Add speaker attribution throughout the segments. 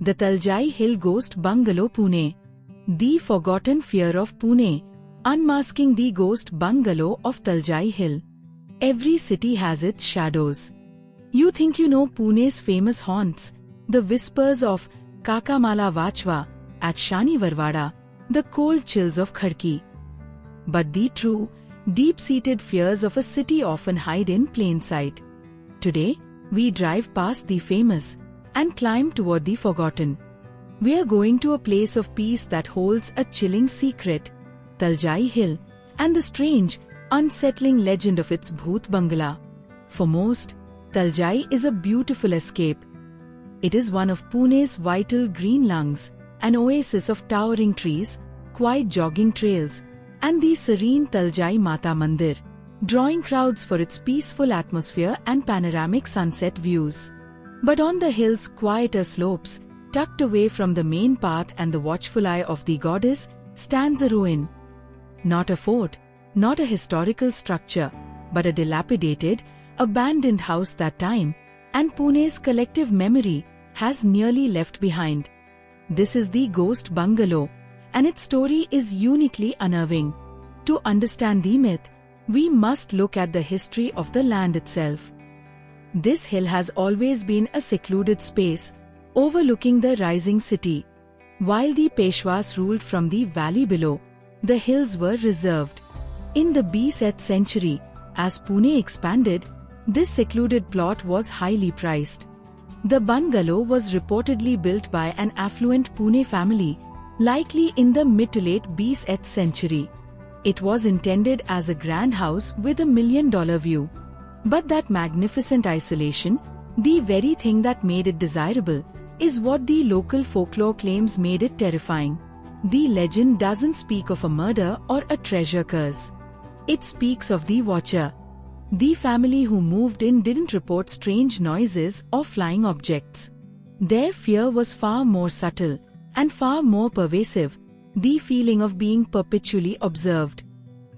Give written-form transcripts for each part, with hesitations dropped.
Speaker 1: The Taljai Hill Ghost Bungalow, Pune. The forgotten fear of Pune. Unmasking the ghost bungalow of Taljai Hill. Every city has its shadows. You think you know Pune's famous haunts, the whispers of Kakamala Vachwa at Shani Varwada, the cold chills of Khadki. But the true, deep-seated fears of a city often hide in plain sight. Today, we drive past the famous and climb toward the forgotten. We are going to a place of peace that holds a chilling secret, Taljai Hill, and the strange, unsettling legend of its Bhoot Bungla. For most, Taljai is a beautiful escape. It is one of Pune's vital green lungs, an oasis of towering trees, quiet jogging trails, and the serene Taljai Mata Mandir, drawing crowds for its peaceful atmosphere and panoramic sunset views. But on the hill's quieter slopes, tucked away from the main path and the watchful eye of the goddess, stands a ruin. Not a fort, not a historical structure, but a dilapidated, abandoned house that time, and Pune's collective memory, has nearly left behind. This is the Ghost Bungalow, and its story is uniquely unnerving. To understand the myth, we must look at the history of the land itself. This hill has always been a secluded space, overlooking the rising city. While the Peshwas ruled from the valley below, the hills were reserved. In the B7th century, as Pune expanded, this secluded plot was highly prized. The bungalow was reportedly built by an affluent Pune family, likely in the mid to late B7th century. It was intended as a grand house with a $1 million view. But that magnificent isolation, the very thing that made it desirable, is what the local folklore claims made it terrifying. The legend doesn't speak of a murder or a treasure curse. It speaks of the watcher. The family who moved in didn't report strange noises or flying objects. Their fear was far more subtle and far more pervasive, the feeling of being perpetually observed.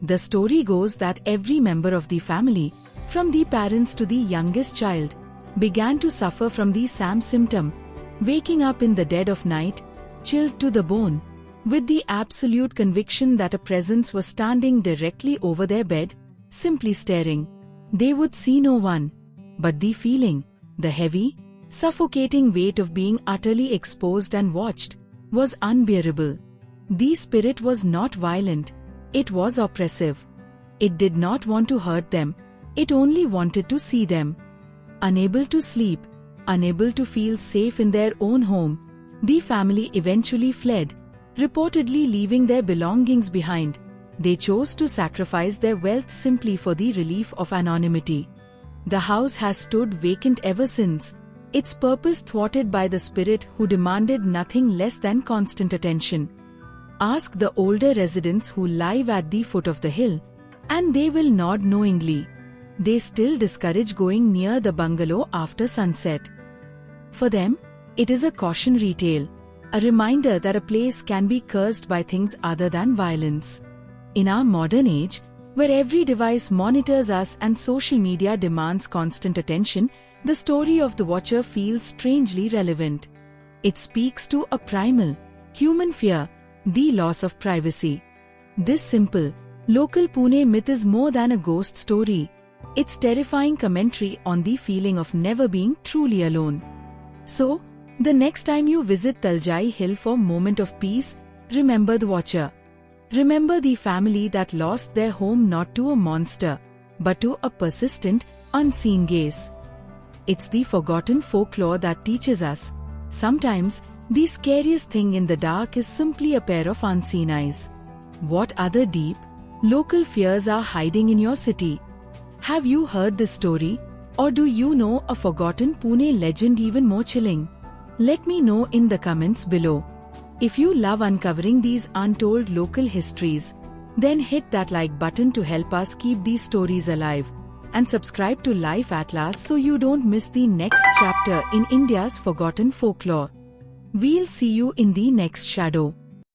Speaker 1: The story goes that every member of the family, from the parents to the youngest child, began to suffer from the same symptom, waking up in the dead of night, chilled to the bone, with the absolute conviction that a presence was standing directly over their bed, simply staring. They would see no one, but the feeling, the heavy, suffocating weight of being utterly exposed and watched, was unbearable. The spirit was not violent, it was oppressive. It did not want to hurt them, it only wanted to see them. Unable to sleep, unable to feel safe in their own home, the family eventually fled, reportedly leaving their belongings behind. They chose to sacrifice their wealth simply for the relief of anonymity. The house has stood vacant ever since, its purpose thwarted by the spirit who demanded nothing less than constant attention. Ask the older residents who live at the foot of the hill, and they will nod knowingly. They still discourage going near the bungalow after sunset. For them, it is a cautionary tale, a reminder that a place can be cursed by things other than violence. In our modern age, where every device monitors us and social media demands constant attention, the story of the watcher feels strangely relevant. It speaks to a primal, human fear, the loss of privacy. This simple, local Pune myth is more than a ghost story. It's terrifying commentary on the feeling of never being truly alone. So, the next time you visit Taljai Hill for a moment of peace, remember the watcher. Remember the family that lost their home not to a monster, but to a persistent, unseen gaze. It's the forgotten folklore that teaches us, sometimes, the scariest thing in the dark is simply a pair of unseen eyes. What other deep, local fears are hiding in your city? Have you heard this story, or do you know a forgotten Pune legend even more chilling? Let me know in the comments below. If you love uncovering these untold local histories, then hit that like button to help us keep these stories alive, and subscribe to Life Atlas so you don't miss the next chapter in India's forgotten folklore. We'll see you in the next shadow.